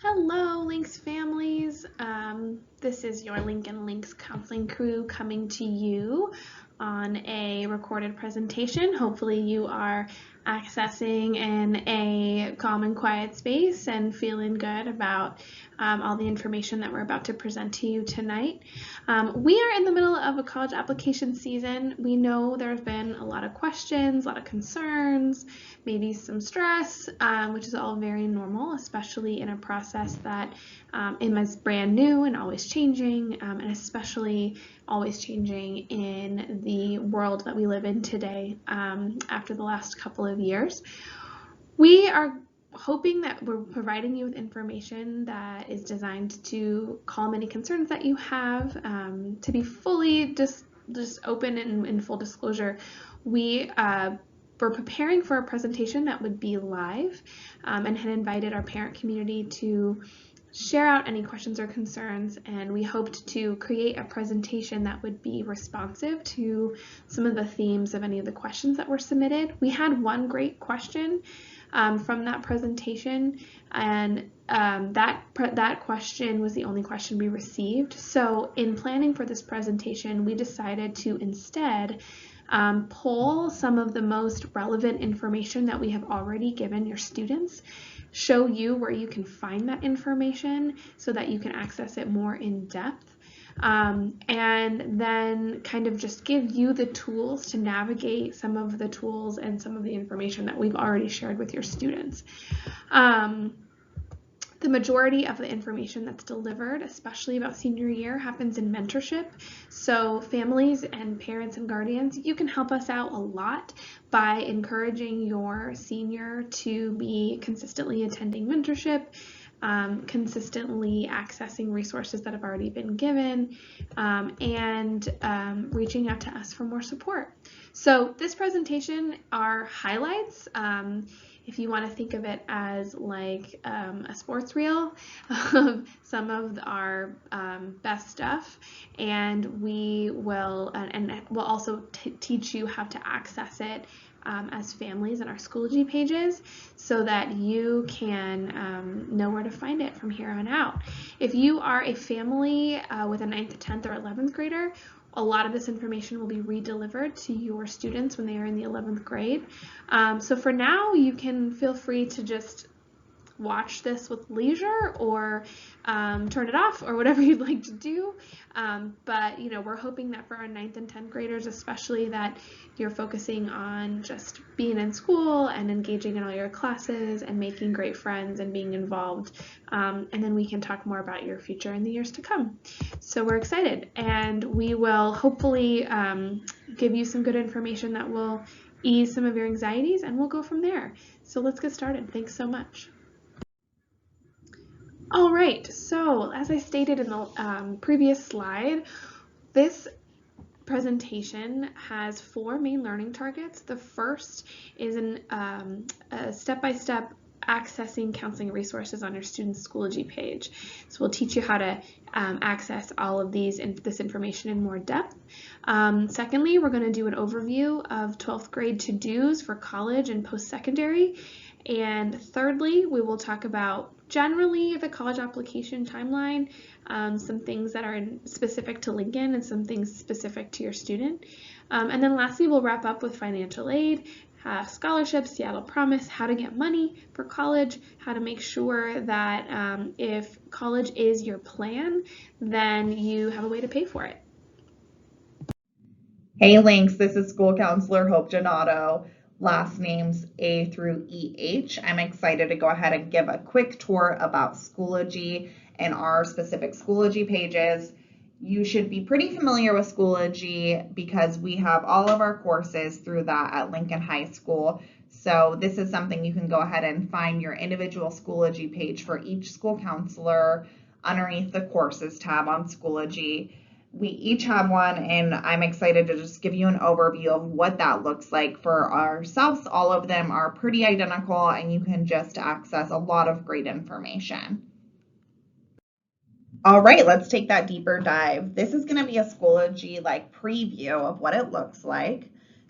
Hello, Links families. This is your Lincoln Links counseling crew coming to you on a recorded presentation. Hopefully you are accessing in a calm and quiet space and feeling good about all the information that we're about to present to you tonight. We are in the middle of a college application season. We know there have been a lot of questions, a lot of concerns, maybe some stress, which is all very normal, especially in a process that is brand new and always changing, and especially always changing in the world that we live in today after the last couple of years. We are hoping that we're providing you with information that is designed to calm any concerns that you have. To be fully just open and in full disclosure, we're preparing for a presentation that would be live and had invited our parent community to share out any questions or concerns, and we hoped to create a presentation that would be responsive to some of the themes of any of the questions that were submitted. We had one great question from that presentation, and that question was the only question we received. So in planning for this presentation, we decided to instead pull some of the most relevant information that we have already given your students, show you where you can find that information so that you can access it more in depth, and then kind of just give you the tools to navigate some of the tools and some of the information that we've already shared with your students. The majority of the information that's delivered, especially about senior year, happens in mentorship. So families and parents and guardians, you can help us out a lot by encouraging your senior to be consistently attending mentorship, consistently accessing resources that have already been given, and reaching out to us for more support. So this presentation are highlights. If you want to think of it as like a sports reel of some of our best stuff, and we will we'll also teach you how to access it as families in our Schoology pages so that you can know where to find it from here on out. If you are a family with a 9th, 10th, or 11th grader, a lot of this information will be re-delivered to your students when they are in the 11th grade. So for now, you can feel free to just watch this with leisure or turn it off or whatever you'd like to do. But we're hoping that for our 9th and 10th graders, especially, that you're focusing on just being in school and engaging in all your classes and making great friends and being involved. And then we can talk more about your future in the years to come. So we're excited, and we will hopefully give you some good information that will ease some of your anxieties, and we'll go from there. So let's get started. Thanks so much. All right, so as I stated in the previous slide, this presentation has 4 main learning targets. The first is a step-by-step accessing counseling resources on your student's Schoology page. So we'll teach you how to access all of this information in more depth. Secondly, we're going to do an overview of 12th grade to-dos for college and post-secondary. And thirdly, we will talk about generally the college application timeline, some things that are specific to Lincoln and some things specific to your student. And then lastly, we'll wrap up with financial aid, scholarships, Seattle Promise, how to get money for college, how to make sure that if college is your plan, then you have a way to pay for it. Hey Links, this is school counselor Hope Donato, last names A through EH. I'm excited to go ahead and give a quick tour about Schoology and our specific Schoology pages. You should be pretty familiar with Schoology because we have all of our courses through that at Lincoln High School. So this is something you can go ahead and find your individual Schoology page for each school counselor underneath the courses tab on Schoology. We each have one, and I'm excited to just give you an overview of what that looks like for ourselves. All of them are pretty identical, and you can just access a lot of great information. All right, let's take that deeper dive. This is going to be a Schoology preview of what it looks like.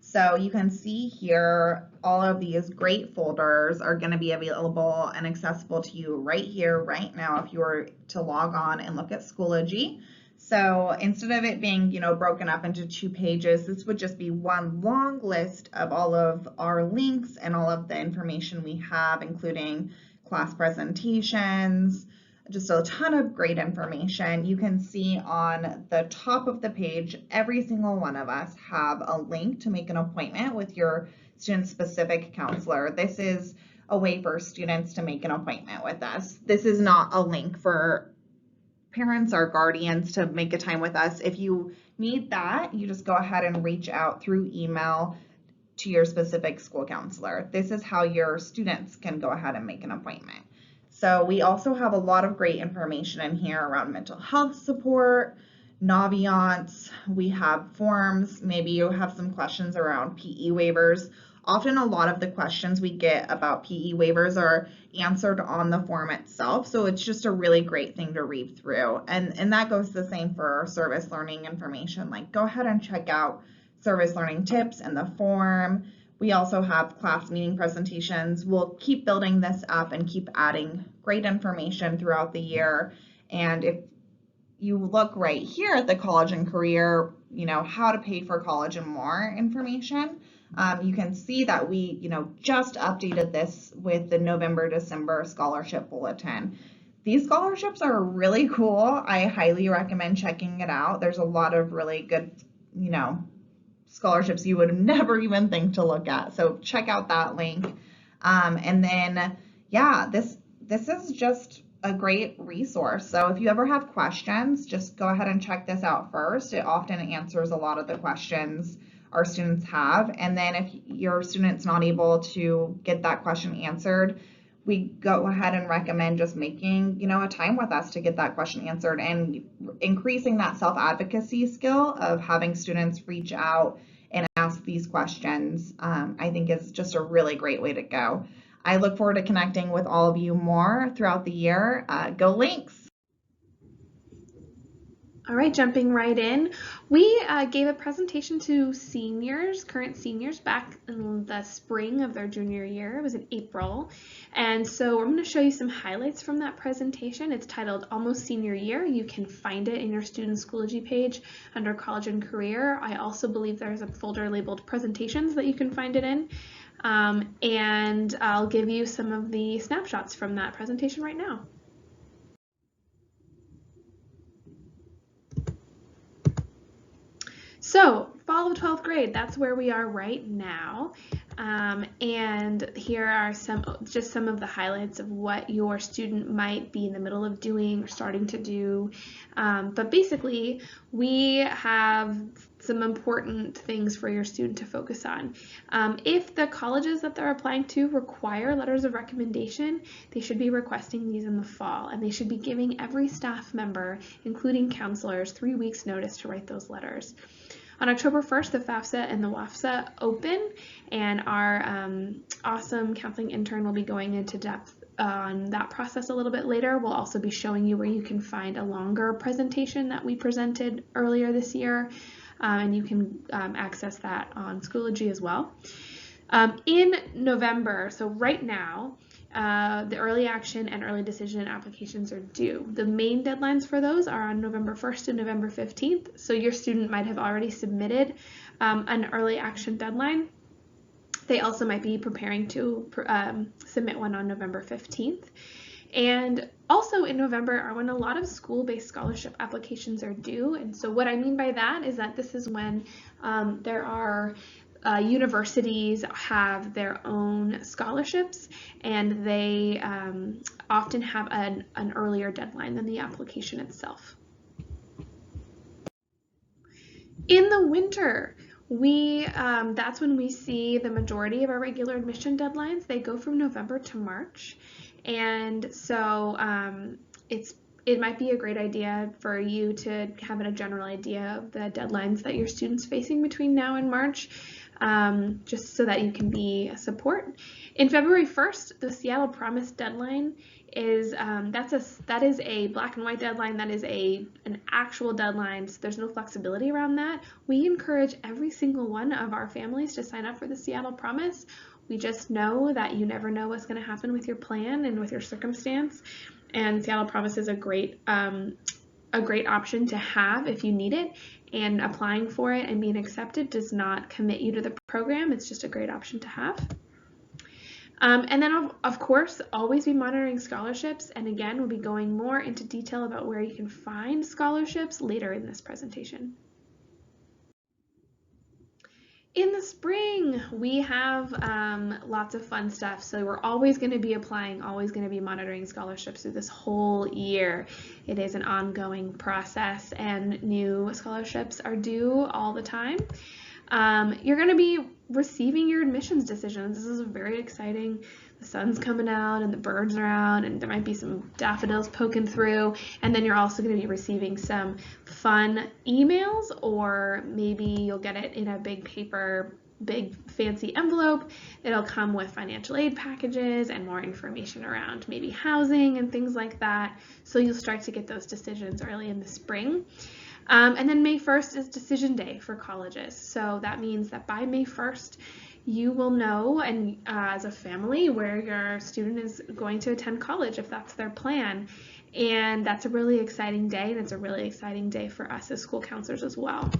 So you can see here, all of these great folders are going to be available and accessible to you right here, right now, if you were to log on and look at Schoology. So instead of it being, broken up into 2 pages, this would just be one long list of all of our links and all of the information we have, including class presentations, just a ton of great information. You can see on the top of the page, every single one of us have a link to make an appointment with your student-specific counselor. This is a way for students to make an appointment with us. This is not a link for parents or guardians to make a time with us. If you need that, you just go ahead and reach out through email to your specific school counselor. This is how your students can go ahead and make an appointment. So we also have a lot of great information in here around mental health support, Naviance. We have forms. Maybe you have some questions around PE waivers. Often a lot of the questions we get about PE waivers are answered on the form itself, so it's just a really great thing to read through. And that goes the same for service learning information. Like, go ahead and check out service learning tips in the form. We also have class meeting presentations. We'll keep building this up and keep adding great information throughout the year. And if you look right here at the college and career, how to pay for college and more information, you can see that we, just updated this with the November-December scholarship bulletin. These scholarships are really cool. I highly recommend checking it out. There's a lot of really good, scholarships you would never even think to look at. So check out that link. And then, this is just a great resource. So if you ever have questions, just go ahead and check this out first. It often answers a lot of the questions our students have. And then if your student's not able to get that question answered, we go ahead and recommend just making, a time with us to get that question answered, and increasing that self-advocacy skill of having students reach out and ask these questions, I think is just a really great way to go. I look forward to connecting with all of you more throughout the year. Go Lynx! All right, jumping right in. We gave a presentation to seniors, current seniors, back in the spring of their junior year. It was in April. And so I'm going to show you some highlights from that presentation. It's titled Almost Senior Year. You can find it in your student Schoology page under College and Career. I also believe there's a folder labeled Presentations that you can find it in. And I'll give you some of the snapshots from that presentation right now. So, fall of 12th grade, that's where we are right now. And here are some of the highlights of what your student might be in the middle of doing or starting to do. But basically, we have some important things for your student to focus on. If the colleges that they're applying to require letters of recommendation, they should be requesting these in the fall, and they should be giving every staff member, including counselors, 3 weeks notice to write those letters. On October 1st, the FAFSA and the WAFSA open, and our awesome counseling intern will be going into depth on that process a little bit later. We'll also be showing you where you can find a longer presentation that we presented earlier this year, and you can access that on Schoology as well. In November, so right now, the early action and early decision applications are due. The main deadlines for those are on November 1st and November 15th. So your student might have already submitted an early action deadline. They also might be preparing to submit one on November 15th. And also in November are when a lot of school-based scholarship applications are due. And so what I mean by that is that this is when there are universities have their own scholarships, and they often have an earlier deadline than the application itself. In the winter, that's when we see the majority of our regular admission deadlines. They go from November to March, and so it might be a great idea for you to have a general idea of the deadlines that your students facing between now and March. just so that you can be a support. In February 1st, the Seattle Promise deadline is that is a black and white deadline. That is an actual deadline, so there's no flexibility around that. We encourage every single one of our families to sign up for the Seattle Promise. We just know that you never know what's going to happen with your plan and with your circumstance, and Seattle Promise is a great option to have if you need it, and applying for it and being accepted does not commit you to the program. It's just a great option to have. And then, of course, always be monitoring scholarships. And again, we'll be going more into detail about where you can find scholarships later in this presentation. In the spring, we have lots of fun stuff. So we're always going to be applying, always going to be monitoring scholarships through this whole year. It is an ongoing process, and new scholarships are due all the time. You're going to be receiving your admissions decisions. This is very exciting. The sun's coming out and the birds are out and there might be some daffodils poking through, and then you're also going to be receiving some fun emails, or maybe you'll get it in a big fancy envelope. It'll come with financial aid packages and more information around maybe housing and things like that. So you'll start to get those decisions early in the spring. And then May 1st is decision day for colleges. So that means that by May 1st, you will know, and as a family, where your student is going to attend college if that's their plan. And that's a really exciting day, and it's a really exciting day for us as school counselors as well.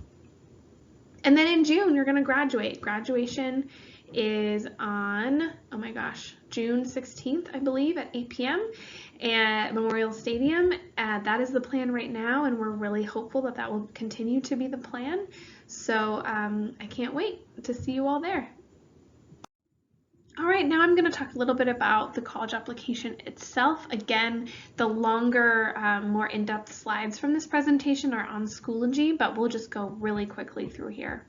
And then in June, you're going to graduate. Graduation is on, oh my gosh, June 16th, I believe, at 8 p.m. at Memorial Stadium. That is the plan right now, and we're really hopeful that that will continue to be the plan. So I can't wait to see you all there. All right, now I'm going to talk a little bit about the college application itself. Again, the longer, more in-depth slides from this presentation are on Schoology, but we'll just go really quickly through here.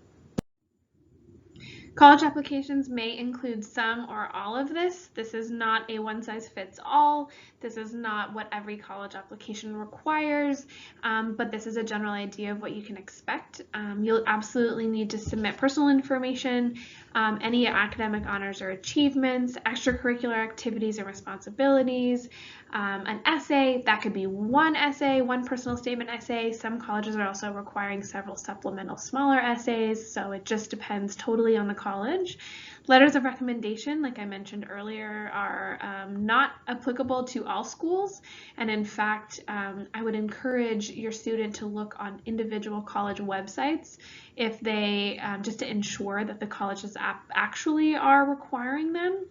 College applications may include some or all of this. This is not a one-size-fits-all. This is not what every college application requires, but this is a general idea of what you can expect. You'll absolutely need to submit personal information, any academic honors or achievements, extracurricular activities and responsibilities, an essay. That could be one essay, one personal statement essay. Some colleges are also requiring several supplemental smaller essays, so it just depends totally on the college. Letters of recommendation, like I mentioned earlier, are not applicable to all schools, and in fact, I would encourage your student to look on individual college websites if they, just to ensure that the colleges actually are requiring them.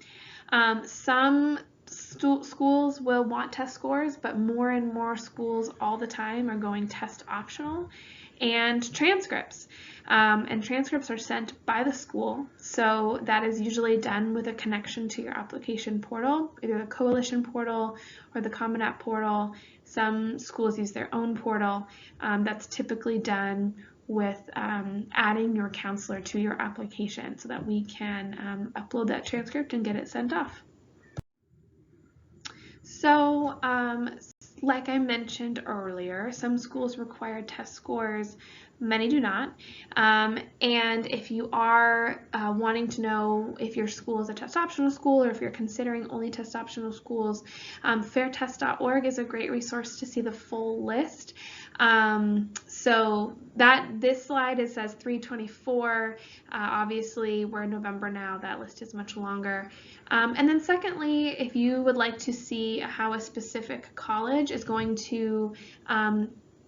Some schools will want test scores, but more and more schools all the time are going test optional. And transcripts. And transcripts are sent by the school, so that is usually done with a connection to your application portal, either the Coalition portal or the Common App portal. Some schools use their own portal. That's typically done with adding your counselor to your application so that we can upload that transcript and get it sent off. So, like I mentioned earlier, some schools require test scores, many do not. And if you are wanting to know if your school is a test optional school or if you're considering only test optional schools, fairtest.org is a great resource to see the full list. So this slide, it says 324. Obviously, we're in November now. That list is much longer. And then secondly, if you would like to see how a specific college is going to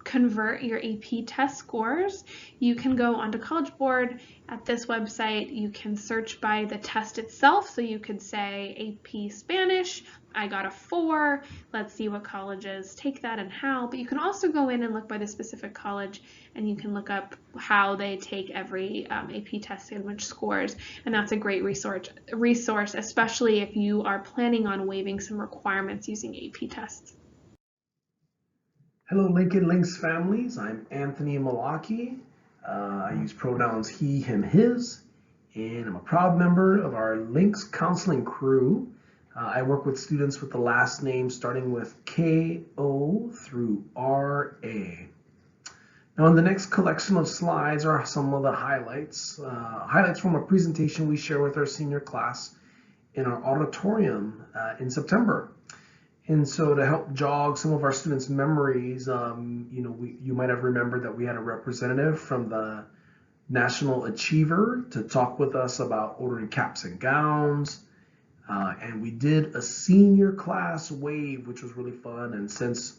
convert your AP test scores, you can go onto College Board at this website. You can search by the test itself. So you could say AP Spanish, I got a 4. Let's see what colleges take that and how. But you can also go in and look by the specific college, and you can look up how they take every AP test and which scores. And that's a great resource, especially if you are planning on waiving some requirements using AP tests. Hello, Lincoln Links families. I'm Anthony Malaki. I use pronouns he, him, his, and I'm a proud member of our Links counseling crew. I work with students with the last name starting with K-O through R-A. Now, in the next collection of slides are some of the highlights. Highlights from a presentation we share with our senior class in our auditorium in September. And so to help jog some of our students' memories, you might have remembered that we had a representative from the National Achiever to talk with us about ordering caps and gowns. And we did a senior class wave, which was really fun. And since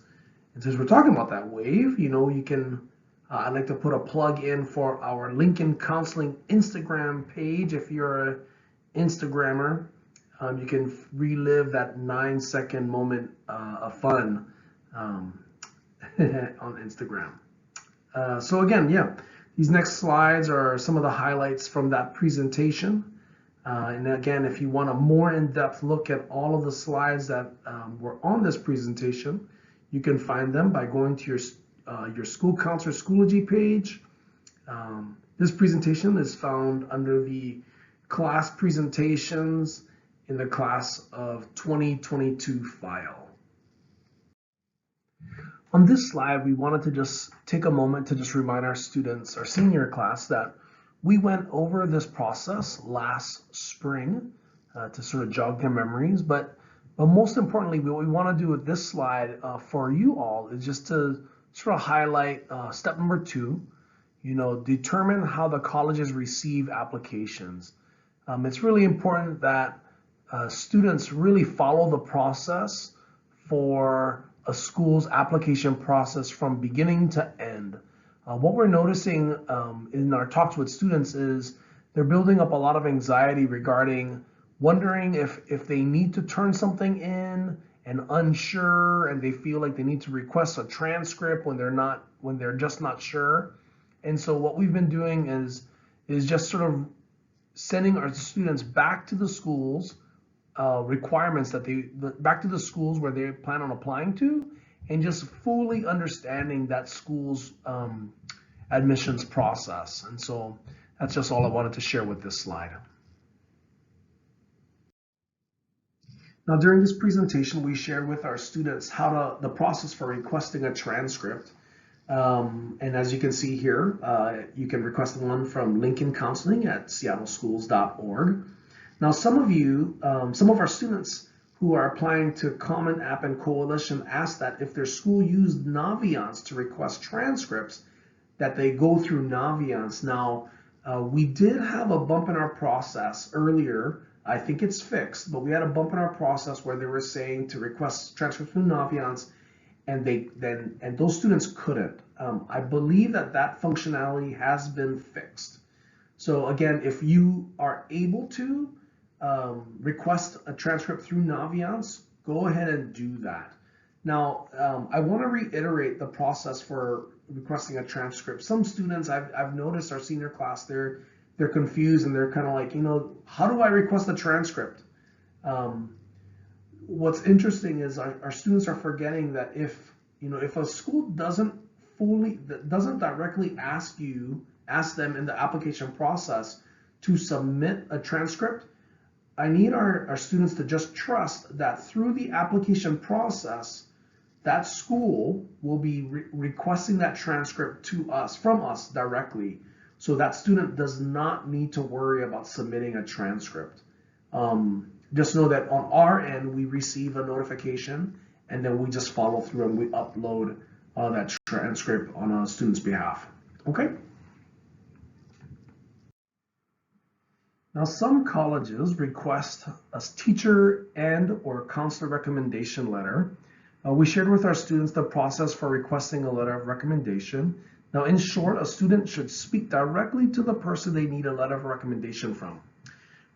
we're talking about that wave, you can, I'd like to put a plug in for our Lincoln Counseling Instagram page. If you're an Instagrammer, you can relive that 9-second moment of fun on Instagram. So again, yeah, these next slides are some of the highlights from that presentation. And again, if you want a more in-depth look at all of the slides that were on this presentation, you can find them by going to your school counselor Schoology page. This presentation is found under the class presentations in the class of 2022 file. On this slide, we wanted to just take a moment to just remind our students, our senior class, that we went over this process last spring to sort of jog their memories. But most importantly, what we want to do with this slide for you all is just to sort of highlight step number 2, determine how the colleges receive applications. It's really important that students really follow the process for a school's application process from beginning to end. What we're noticing in our talks with students is they're building up a lot of anxiety regarding wondering if they need to turn something in and unsure, and they feel like they need to request a transcript when they're just not sure. And so what we've been doing is just sort of sending our students back to the schools requirements back to the schools where they plan on applying to, and just fully understanding that school's admissions process. And so that's just all I wanted to share with this slide. Now, during this presentation, we shared with our students the process for requesting a transcript. And as you can see here, you can request one from Lincoln Counseling at seattleschools.org. Now, some of our students who are applying to Common App and Coalition asked that if their school used Naviance to request transcripts, that they go through Naviance. Now, we did have a bump in our process earlier. I think it's fixed, but we had a bump in our process where they were saying to request transcripts through Naviance, and those students couldn't. I believe that functionality has been fixed. So again, if you are able to request a transcript through Naviance, go ahead and do that. Now, I want to reiterate the process for requesting a transcript. Some students, I've noticed our senior class, they're confused and they're kind of like, how do I request a transcript? What's interesting is our students are forgetting that if a school doesn't directly ask them in the application process to submit a transcript, I need our students to just trust that through the application process, that school will be requesting that transcript from us directly. So that student does not need to worry about submitting a transcript. Just know that on our end, we receive a notification and then we just follow through and we upload that transcript on a student's behalf. Okay? Now, some colleges request a teacher and/or counselor recommendation letter. We shared with our students the process for requesting a letter of recommendation. Now, in short, a student should speak directly to the person they need a letter of recommendation from.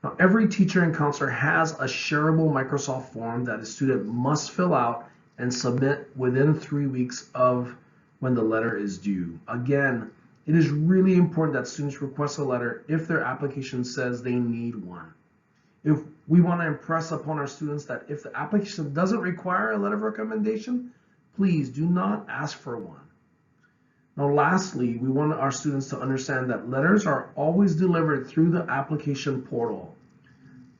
Now, every teacher and counselor has a shareable Microsoft form that a student must fill out and submit within 3 weeks of when the letter is due. Again, it is really important that students request a letter if their application says they need one. If we want to impress upon our students that if the application doesn't require a letter of recommendation, please do not ask for one. Now, lastly, we want our students to understand that letters are always delivered through the application portal.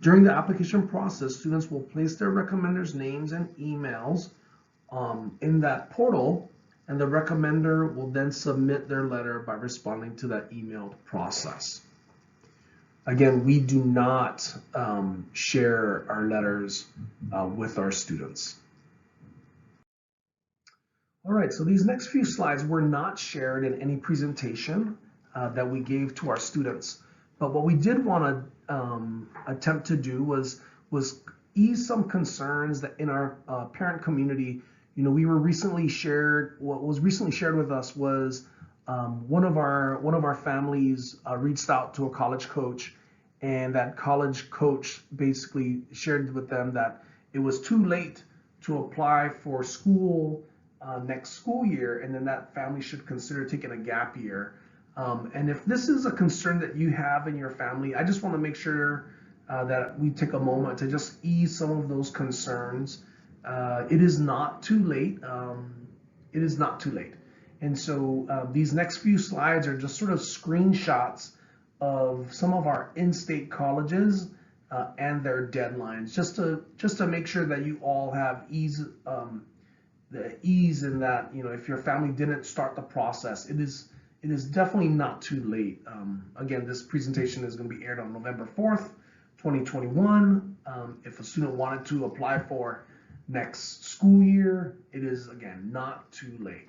During the application process, students will place their recommenders' names and emails in that portal, and the recommender will then submit their letter by responding to that emailed process. Again, we do not share our letters with our students. All right, so these next few slides were not shared in any presentation that we gave to our students. But what we did want to attempt to do was ease some concerns that in our parent community. We were recently shared. What was recently shared with us was one of our families reached out to a college coach, and that college coach basically shared with them that it was too late to apply for school next school year, and then that family should consider taking a gap year. And if this is a concern that you have in your family, I just want to make sure that we take a moment to just ease some of those concerns. It is not too late. It is not too late. And so these next few slides are just sort of screenshots of some of our in-state colleges and their deadlines, just to make sure that you all have the ease in that, if your family didn't start the process, it is definitely not too late. Again, this presentation is going to be aired on November 4th, 2021. If a student wanted to apply for next school year, it is, again, not too late.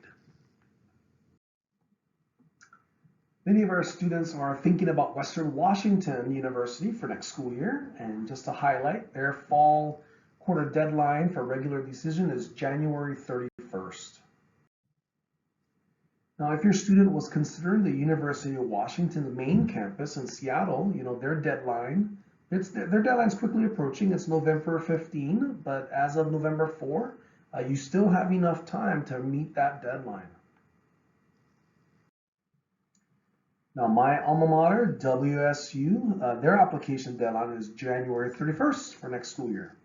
Many of our students are thinking about Western Washington University for next school year, and just to highlight, their fall quarter deadline for regular decision is January 31st. Now, if your student was considering the University of Washington's main campus in Seattle, their deadline's quickly approaching. It's November 15, but as of November 4, you still have enough time to meet that deadline. Now, my alma mater, WSU, their application deadline is January 31st for next school year.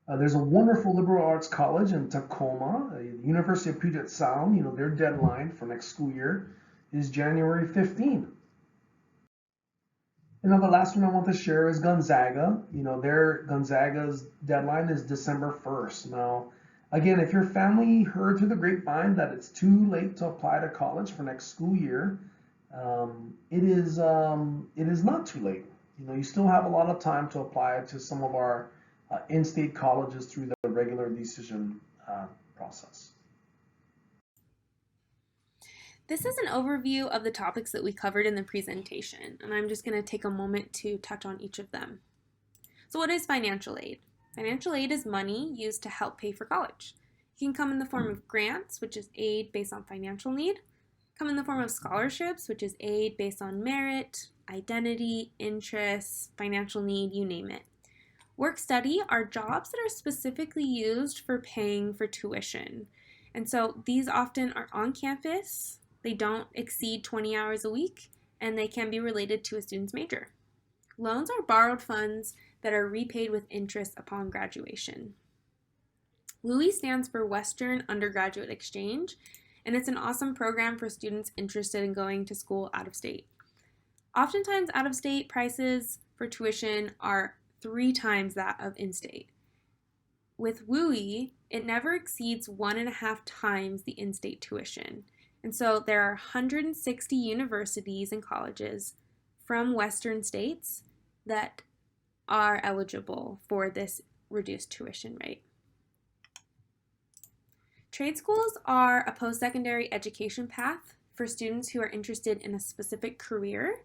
There's a wonderful liberal arts college in Tacoma, University of Puget Sound. Their deadline for next school year is January 15. And now the last one I want to share is Gonzaga. Gonzaga's deadline is December 1st. Now, again, if your family heard through the grapevine that it's too late to apply to college for next school year, it is not too late. You still have a lot of time to apply to some of our in-state colleges through the regular decision process. This is an overview of the topics that we covered in the presentation, and I'm just going to take a moment to touch on each of them. So what is financial aid? Financial aid is money used to help pay for college. It can come in the form of grants, which is aid based on financial need, come in the form of scholarships, which is aid based on merit, identity, interests, financial need, you name it. Work study are jobs that are specifically used for paying for tuition. And so these often are on campus, they don't exceed 20 hours a week, and they can be related to a student's major. Loans are borrowed funds that are repaid with interest upon graduation. WUI stands for Western Undergraduate Exchange, and it's an awesome program for students interested in going to school out of state. Oftentimes, out of state prices for tuition are 3 times that of in-state. With WUI, it never exceeds 1.5 times the in-state tuition. And so there are 160 universities and colleges from Western states that are eligible for this reduced tuition rate. Trade schools are a post-secondary education path for students who are interested in a specific career.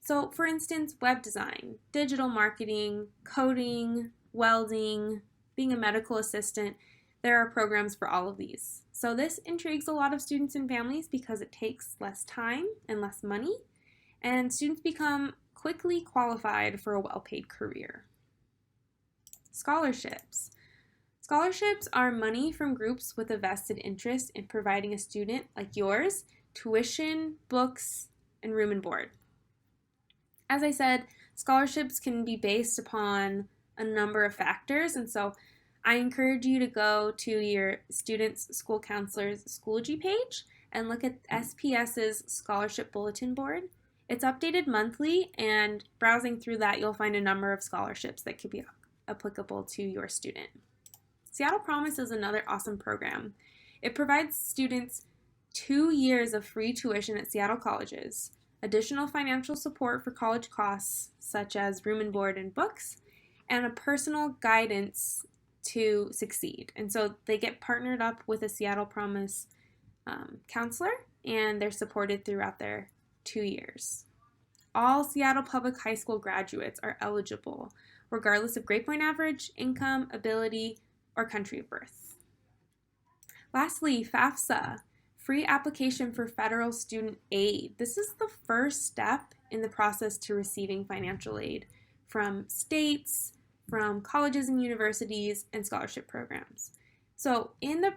So, for instance, web design, digital marketing, coding, welding, being a medical assistant, there are programs for all of these. So this intrigues a lot of students and families because it takes less time and less money, and students become quickly qualified for a well-paid career. Scholarships. Scholarships are money from groups with a vested interest in providing a student like yours tuition, books, and room and board. As I said, scholarships can be based upon a number of factors, and so I encourage you to go to your student's school counselor's Schoology page and look at SPS's scholarship bulletin board. It's updated monthly, and browsing through that, you'll find a number of scholarships that could be applicable to your student. Seattle Promise is another awesome program. It provides students 2 years of free tuition at Seattle colleges, additional financial support for college costs, such as room and board and books, and a personal guidance to succeed. And so they get partnered up with a Seattle Promise counselor, and they're supported throughout their 2 years. All Seattle Public High School graduates are eligible, regardless of grade point average, income, ability, or country of birth. Lastly, FAFSA, free application for federal student aid. This is the first step in the process to receiving financial aid from states, from colleges and universities, and scholarship programs. So in the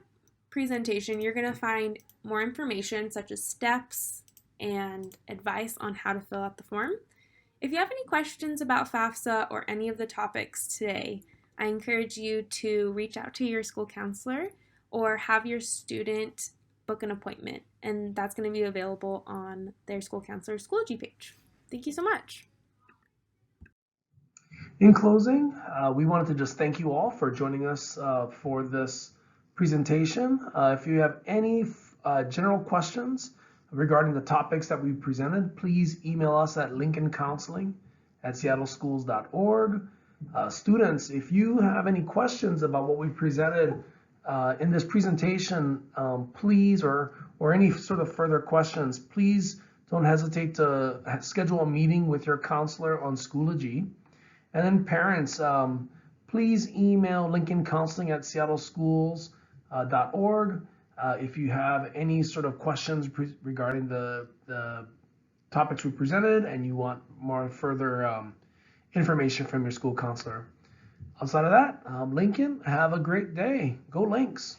presentation, you're going to find more information such as steps and advice on how to fill out the form. If you have any questions about FAFSA or any of the topics today, I encourage you to reach out to your school counselor or have your student book an appointment, and that's going to be available on their school counselor's Schoology page. Thank you so much. In closing, we wanted to just thank you all for joining us for this presentation. If you have any general questions regarding the topics that we presented, please email us at lincolncounseling@seattleschools.org. Students, if you have any questions about what we presented in this presentation, please, or any sort of further questions, please don't hesitate to schedule a meeting with your counselor on Schoology. And then parents, please email lincolncounseling@seattleschools.org if you have any sort of questions regarding the topics we presented and you want more further information from your school counselor. Outside of that, Lincoln, have a great day. Go Lynx.